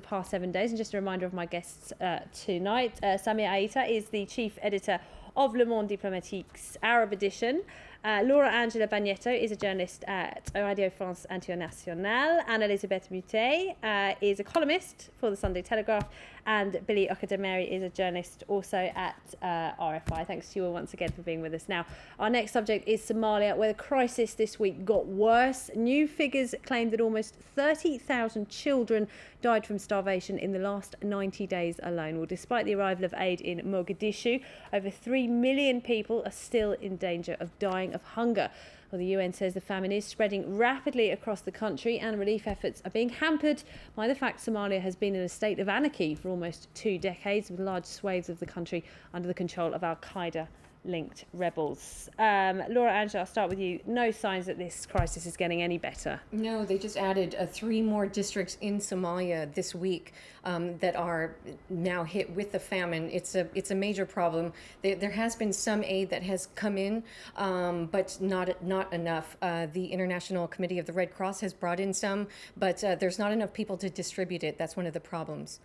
past 7 days. And just a reminder of my guests tonight. Samir Aita is the chief editor of Le Monde Diplomatic's Arab edition. Laura Angela Bagnetto is a journalist at Radio France Internationale. Anne-Elisabeth Mutet is a columnist for the Sunday Telegraph. And Billy Okademere is a journalist also at RFI. Thanks to you all once again for being with us. Now, our next subject is Somalia, where the crisis this week got worse. New figures claim that almost 30,000 children died from starvation in the last 90 days alone. Well, despite the arrival of aid in Mogadishu, over 3 million people are still in danger of dying of hunger. Well, the UN says the famine is spreading rapidly across the country and relief efforts are being hampered by the fact Somalia has been in a state of anarchy for almost 2 decades, with large swathes of the country under the control of Al-Qaeda linked rebels. Laura Angela, I'll start with you. No signs that this crisis is getting any better. No, they just added 3 more districts in Somalia this week that are now hit with the famine. It's a major problem. There has been some aid that has come in, but not enough. The International Committee of the Red Cross has brought in some, but there's not enough people to distribute it. That's one of the problems.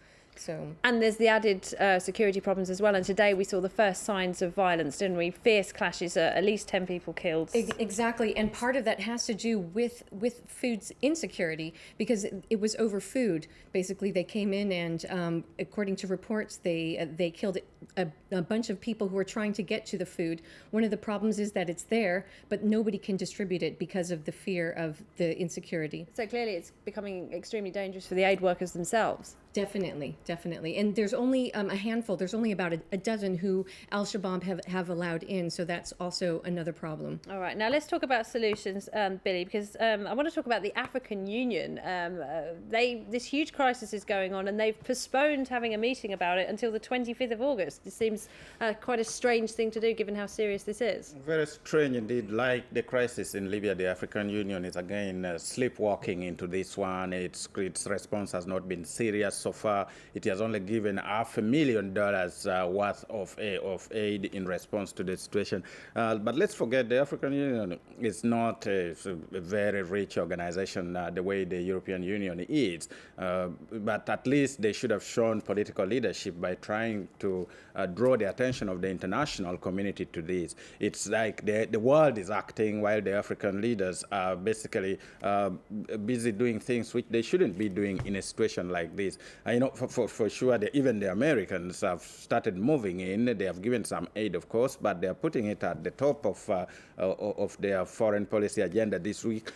And there's the added security problems as well. And today we saw the first signs of violence, didn't we? Fierce clashes, at least 10 people killed. Exactly. And part of that has to do with food insecurity, because it was over food. Basically, they came in and, according to reports, they killed a bunch of people who were trying to get to the food. One of the problems is that it's there, but nobody can distribute it because of the fear of the insecurity. So clearly it's becoming extremely dangerous for the aid workers themselves. Definitely. And there's only a handful. There's only about a dozen who Al-Shabaab have allowed in. So that's also another problem. All right. Now let's talk about solutions, Billy, because I want to talk about the African Union. This huge crisis is going on and they've postponed having a meeting about it until the 25th of August. This seems quite a strange thing to do given how serious this is. Very strange indeed. Like the crisis in Libya, the African Union is again sleepwalking into this one. Its response has not been serious. So far, it has only given $500,000 worth of aid in response to the situation. But let's forget the African Union is not a very rich organization the way the European Union is. But at least they should have shown political leadership by trying to draw the attention of the international community to this. It's like the world is acting while the African leaders are basically busy doing things which they shouldn't be doing in a situation like this. I know for sure that even the Americans have started moving in. They have given some aid, of course, but they are putting it at the top of their foreign policy agenda this week.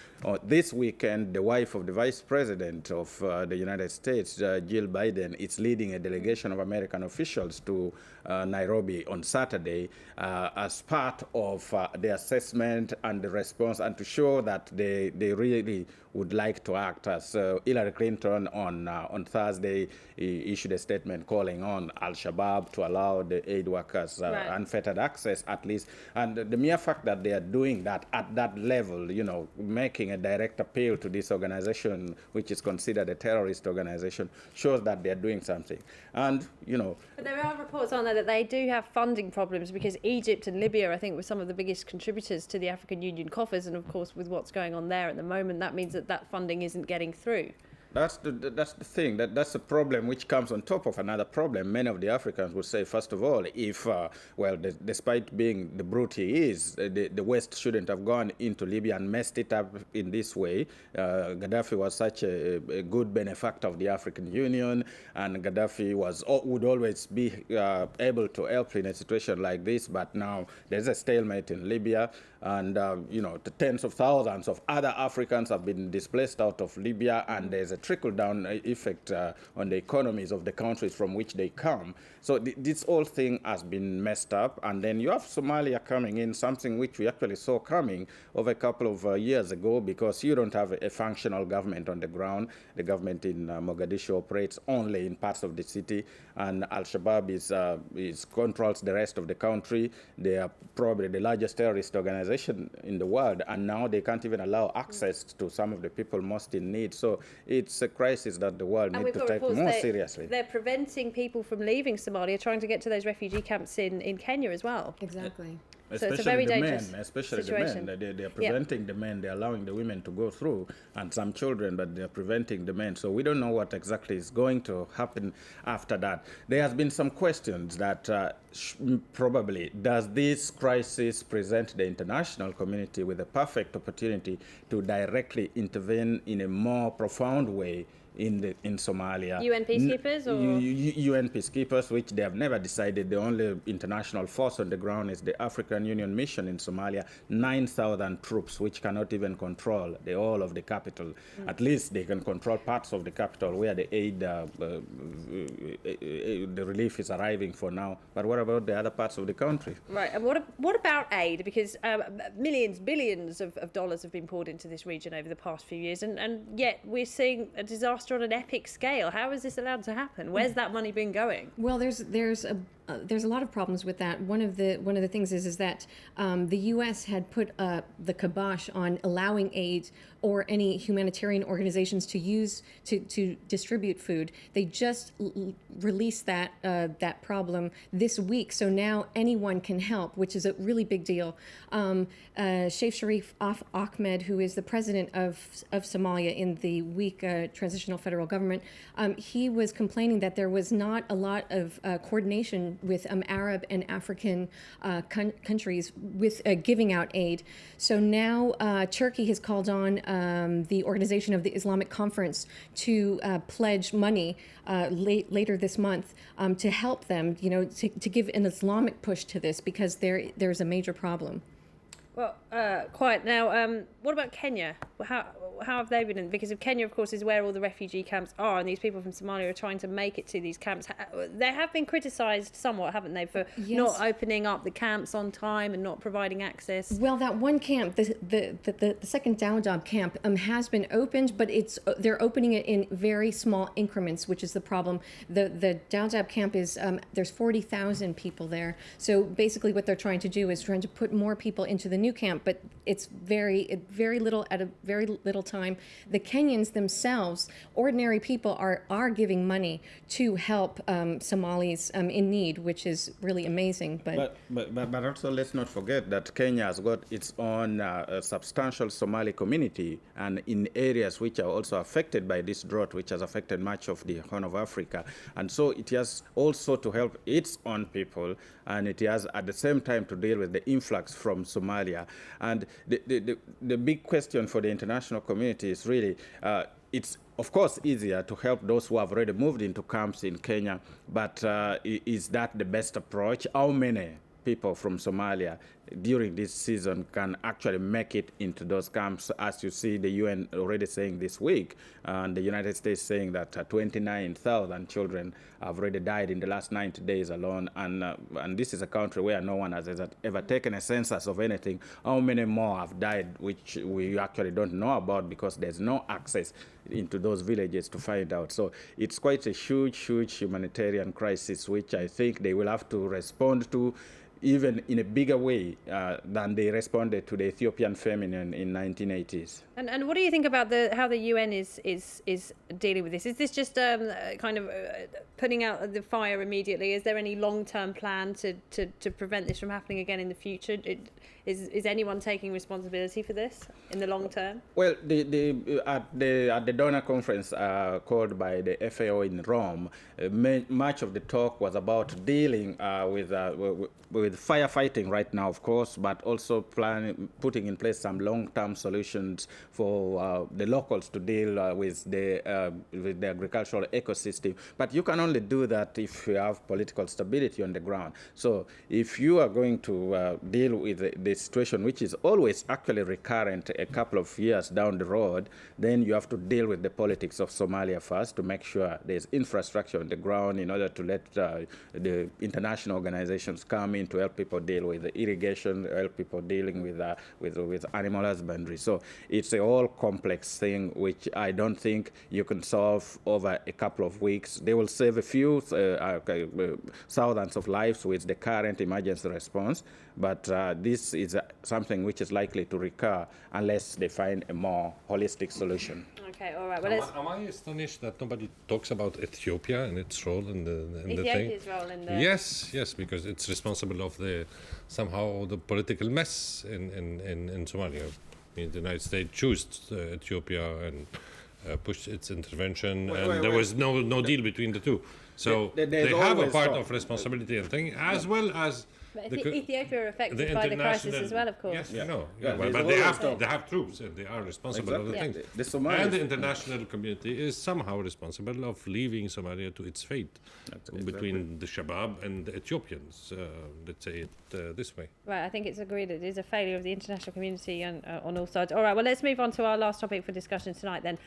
This weekend, the wife of the vice president of the United States, Jill Biden, is leading a delegation of American officials to Nairobi on Saturday as part of the assessment and the response, and to show that they really would like to act. As Hillary Clinton on Thursday issued a statement calling on Al-Shabaab to allow the aid workers unfettered access, at least. And the mere fact that they are doing that at that level, making a direct appeal to this organization, which is considered a terrorist organization, shows that they are doing something. And, But there are reports on there that they do have funding problems, because Egypt and Libya, I think, were some of the biggest contributors to the African Union coffers. And of course, with what's going on there at the moment, that means that funding isn't getting through. That's the thing. That's a problem which comes on top of another problem. Many of the Africans would say, first of all, if, despite being the brute he is, the West shouldn't have gone into Libya and messed it up in this way. Gaddafi was such a good benefactor of the African Union, and Gaddafi would always be able to help in a situation like this. But now there's a stalemate in Libya, and the tens of thousands of other Africans have been displaced out of Libya, and there's a trickle-down effect on the economies of the countries from which they come. So this whole thing has been messed up. And then you have Somalia coming in, something which we actually saw coming over a couple of years ago, because you don't have a functional government on the ground. The government in Mogadishu operates only in parts of the city, and Al-Shabaab controls the rest of the country. They are probably the largest terrorist organization in the world, and now they can't even allow access to some of the people most in need. So it's a crisis that the world needs to take more seriously. They're preventing people from leaving Somalia, trying to get to those refugee camps in Kenya as well. Exactly. So it's a very the dangerous men, especially situation. the men. They are preventing the men. They're allowing the women to go through, and some children, but they're preventing the men. So we don't know what exactly is going to happen after that. There has been some questions that probably does this crisis present the international community with a perfect opportunity to directly intervene in a more profound way in Somalia. UN peacekeepers or UN peacekeepers, which they have never decided. The only international force on the ground is the African Union mission in Somalia. 9,000 troops, which cannot even control the whole of the capital. At least they can control parts of the capital where the aid, the relief is arriving for now. But what about the other parts of the country? Right, and what about aid? Because millions, billions of dollars have been poured into this region over the past few years, and yet we're seeing a disaster on an epic scale. How is this allowed to happen? Where's that money been going? Well, there's a lot of problems with that. One of the things is that the U.S. had put the kibosh on allowing aid or any humanitarian organizations to use to distribute food. They just released that problem this week, so now anyone can help, which is a really big deal. Sheikh Sharif Ahmed, who is the president of Somalia in the weak transitional federal government, he was complaining that there was not a lot of coordination with Arab and African countries with giving out aid. So now Turkey has called on the Organization of the Islamic Conference to pledge money later this month to help them, to give an Islamic push to this, because there's a major problem. Well, quiet now. What about Kenya? How have they been in? Because Kenya, of course, is where all the refugee camps are, and these people from Somalia are trying to make it to these camps. They have been criticised somewhat, haven't they, for not opening up the camps on time and not providing access? Well, that one camp, the second Dadaab camp, has been opened, but they're opening it in very small increments, which is the problem. The Dadaab camp is there's 40,000 people there, so basically what they're trying to do is trying to put more people into the new camp, but it's very little at a very little time. The Kenyans themselves, ordinary people, are giving money to help Somalis in need, which is really amazing. But also let's not forget that Kenya has got its own substantial Somali community, and in areas which are also affected by this drought, which has affected much of the Horn of Africa, and so it has also to help its own people, and it has at the same time to deal with the influx from Somalia. And the big question for the international community is really, it's of course easier to help those who have already moved into camps in Kenya, but is that the best approach? How many people from Somalia during this season can actually make it into those camps? As you see, the UN already saying this week, and the United States saying that 29,000 children have already died in the last 90 days alone, and this is a country where no one has ever taken a census of anything. How many more have died, which we actually don't know about because there's no access into those villages to find out. So it's quite a huge humanitarian crisis, which I think they will have to respond to even in a bigger way than they responded to the Ethiopian famine in 1980s. And what do you think about how the UN is dealing with this? Is this just kind of putting out the fire immediately? Is there any long-term plan to prevent this from happening again in the future? Is anyone taking responsibility for this in the long term? Well, at the donor conference called by the FAO in Rome, much of the talk was about dealing with firefighting right now, of course, but also putting in place some long-term solutions for the locals to deal with the agricultural ecosystem. But you can only do that if you have political stability on the ground. So if you are going to deal with the situation, which is always actually recurrent a couple of years down the road, then you have to deal with the politics of Somalia first to make sure there's infrastructure on the ground in order to let the international organizations come in to help people deal with the irrigation, help people dealing with animal husbandry. So it's a whole complex thing which I don't think you can solve over a couple of weeks. They will save a few thousands of lives with the current emergency response, but this is something which is likely to recur unless they find a more holistic solution. Okay, all right. Well, am I astonished that nobody talks about Ethiopia and its role in the thing? Ethiopia's role in the... Yes, because it's responsible of the political mess in Somalia. I mean, the United States chose Ethiopia and pushed its intervention, and there was no deal between the two. So they have a part of responsibility and thing, as well as But Ethiopia are affected by the crisis as well, of course. Yes, I know. Yeah, but there's they have troops and they are responsible for the Exactly. things. The Somalis- And the international community is somehow responsible of leaving Somalia to its fate between the Shabab and the Ethiopians. Let's say it this way. Right, I think it's agreed that it is a failure of the international community on all sides. All right, well, let's move on to our last topic for discussion tonight then.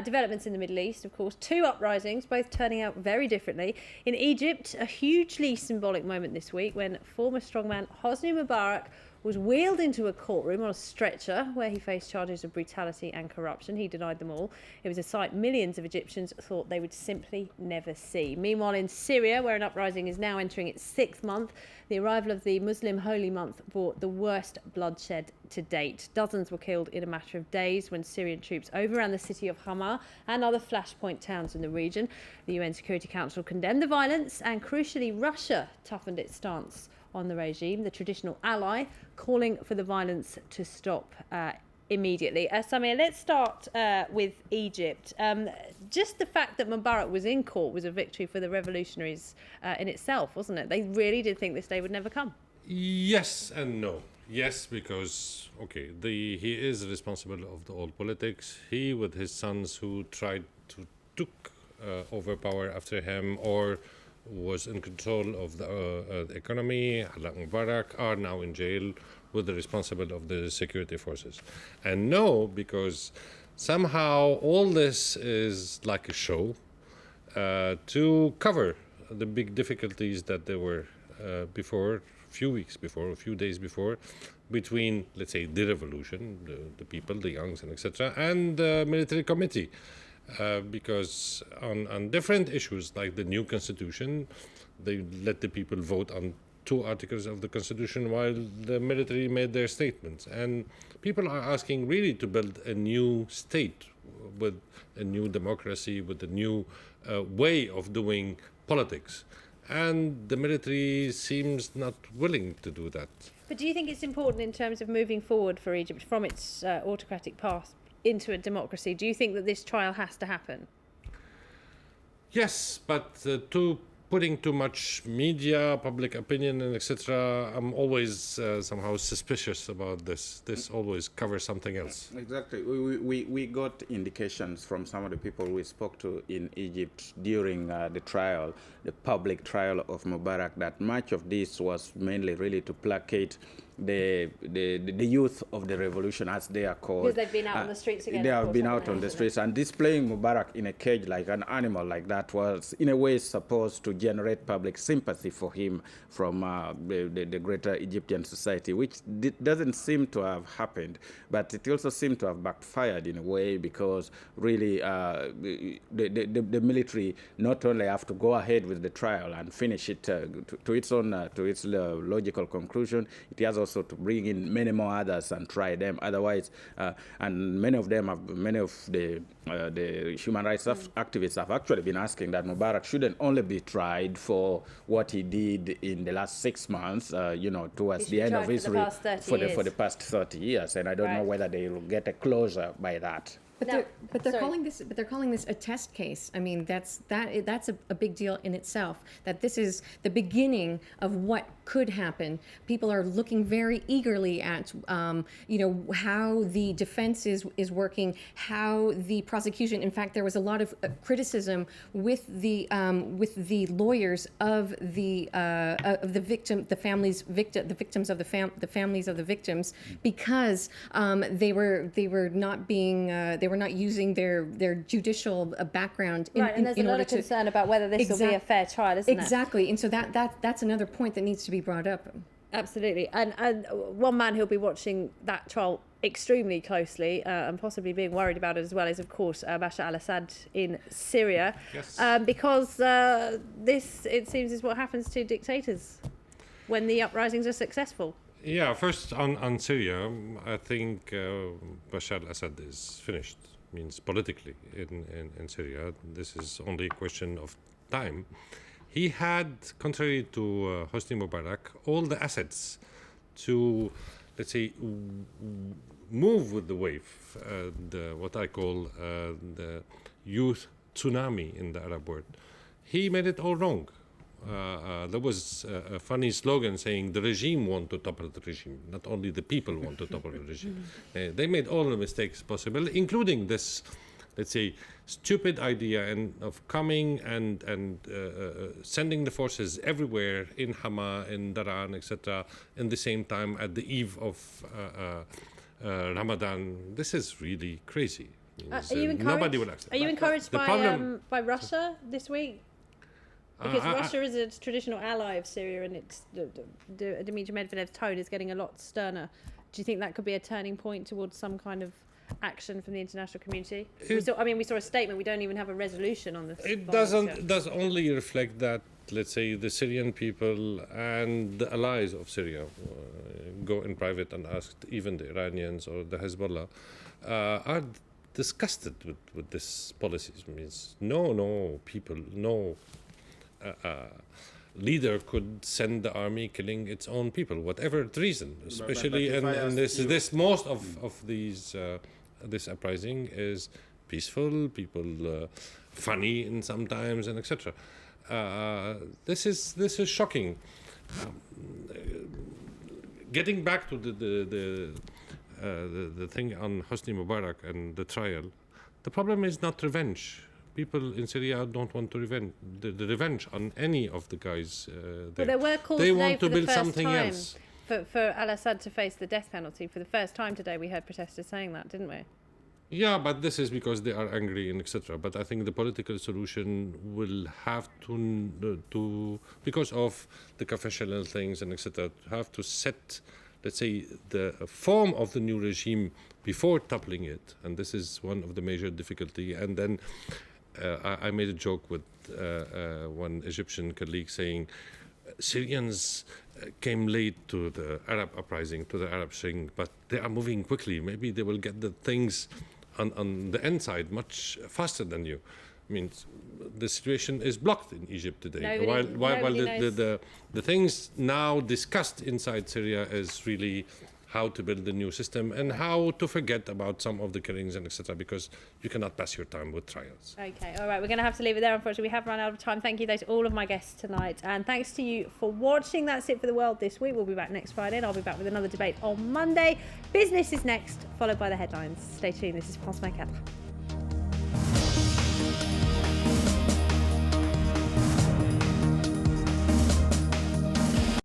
Developments in the Middle East, of course. 2 uprisings, both turning out very differently. In Egypt, a hugely symbolic moment this week when former strongman Hosni Mubarak was wheeled into a courtroom on a stretcher where he faced charges of brutality and corruption. He denied them all. It was a sight millions of Egyptians thought they would simply never see. Meanwhile, in Syria, where an uprising is now entering its 6th month, the arrival of the Muslim holy month brought the worst bloodshed to date. Dozens were killed in a matter of days when Syrian troops overran the city of Hama and other flashpoint towns in the region. The UN Security Council condemned the violence, and crucially, Russia toughened its stance on the regime, the traditional ally, calling for the violence to stop immediately. Samir, let's start with Egypt. Just the fact that Mubarak was in court was a victory for the revolutionaries in itself, wasn't it? They really did think this day would never come. Yes and no. Yes, because he is responsible of the old politics. He, with his sons who tried to took over power after him or was in control of the economy, like Mubarak, are now in jail with the responsible of the security forces. And no, because somehow all this is like a show to cover the big difficulties that there were before, a few days before, between, let's say, the revolution, the people, the youngs, and etc., and the military committee. Because on different issues like the new constitution, they let the people vote on 2 articles of the constitution while the military made their statements. And people are asking really to build a new state with a new democracy, with a new way of doing politics. And the military seems not willing to do that. But do you think it's important in terms of moving forward for Egypt from its autocratic path into a democracy? Do you think that this trial has to happen? Yes, but putting too much media, public opinion, and etc., I'm always somehow suspicious about this. This always covers something else. Exactly. We got indications from some of the people we spoke to in Egypt during the trial, the public trial of Mubarak, that much of this was mainly really to placate the youth of the revolution, as they are called. Because they've been out on the streets again. They have been out on the streets, and displaying Mubarak in a cage like an animal like that was in a way supposed to generate public sympathy for him from the greater Egyptian society, which doesn't seem to have happened. But it also seemed to have backfired in a way, because really the military not only have to go ahead with the trial and finish it to its logical conclusion, it has also to bring in many more others and try them. Otherwise, and many of the human rights activists have actually been asking that Mubarak shouldn't only be tried for what he did in the last 6 months, towards the end of his for the past 30 years, and I don't know whether they will get a closure by that. But they're calling this a test case. I mean, that's a big deal in itself. That this is the beginning of what could happen. People are looking very eagerly at how the defense is working, how the prosecution. In fact, there was a lot of criticism with the lawyers of the victim, the victims of the families of the victims, because they were not using their judicial background right, and there's a lot of concern about whether this will be a fair trial, isn't it? Exactly, and so that's another point that needs to be brought up. Absolutely, and one man who'll be watching that trial extremely closely and possibly being worried about it as well is, of course, Bashar al-Assad in Syria. Yes. Because this, it seems, is what happens to dictators when the uprisings are successful. Yeah, first on Syria, I think Bashar al-Assad is finished. Means politically in Syria, this is only a question of time. He had, contrary to Hosni Mubarak, all the assets to, let's say, move with the wave, what I call the youth tsunami in the Arab world. He made it all wrong. There was a funny slogan saying the regime want to topple the regime, not only the people want to topple the regime. They made all the mistakes possible, including this, let's say, stupid idea of coming and sending the forces everywhere in Hama, in Daran, etc., in the same time at the eve of Ramadan. This is really crazy. Are you encouraged? Nobody will accept. Are you encouraged The problem- by Russia this week? Because Russia is a traditional ally of Syria, and it's Dmitry Medvedev's tone is getting a lot sterner. Do you think that could be a turning point towards some kind of action from the international community? We saw a statement. We don't even have a resolution on this. It violence yet. does only reflect that, let's say, the Syrian people and the allies of Syria go in private and ask even the Iranians or the Hezbollah are disgusted with this policies. It means no leader could send the army killing its own people, whatever the reason. Especially if I and ask this most of these this uprising is peaceful, people funny in sometimes and etc. This is shocking. Getting back to the thing on Hosni Mubarak and the trial, the problem is not revenge. People in Syria don't want to the revenge on any of the guys there. But there were calls They today want for to the build first something time else. for Al-Assad to face the death penalty. For the first time today, we heard protesters saying that, didn't we? Yeah, but this is because they are angry and etc. But I think the political solution will have to because of the confessional things and etc. have to set, let's say, the form of the new regime before toppling it, and this is one of the major difficulty. And then I made a joke with one Egyptian colleague saying Syrians came late to the Arab uprising, to the Arab Spring, but they are moving quickly. Maybe they will get the things on the end side much faster than you. I mean, the situation is blocked in Egypt today. While the things now discussed inside Syria is really how to build a new system and how to forget about some of the killings and etc. because you cannot pass your time with trials. Okay, all right. We're going to have to leave it there, unfortunately. We have run out of time. Thank you to all of my guests tonight. And thanks to you for watching. That's it for The World this week. We'll be back next Friday, and I'll be back with another debate on Monday. Business is next, followed by the headlines. Stay tuned. This is France 24.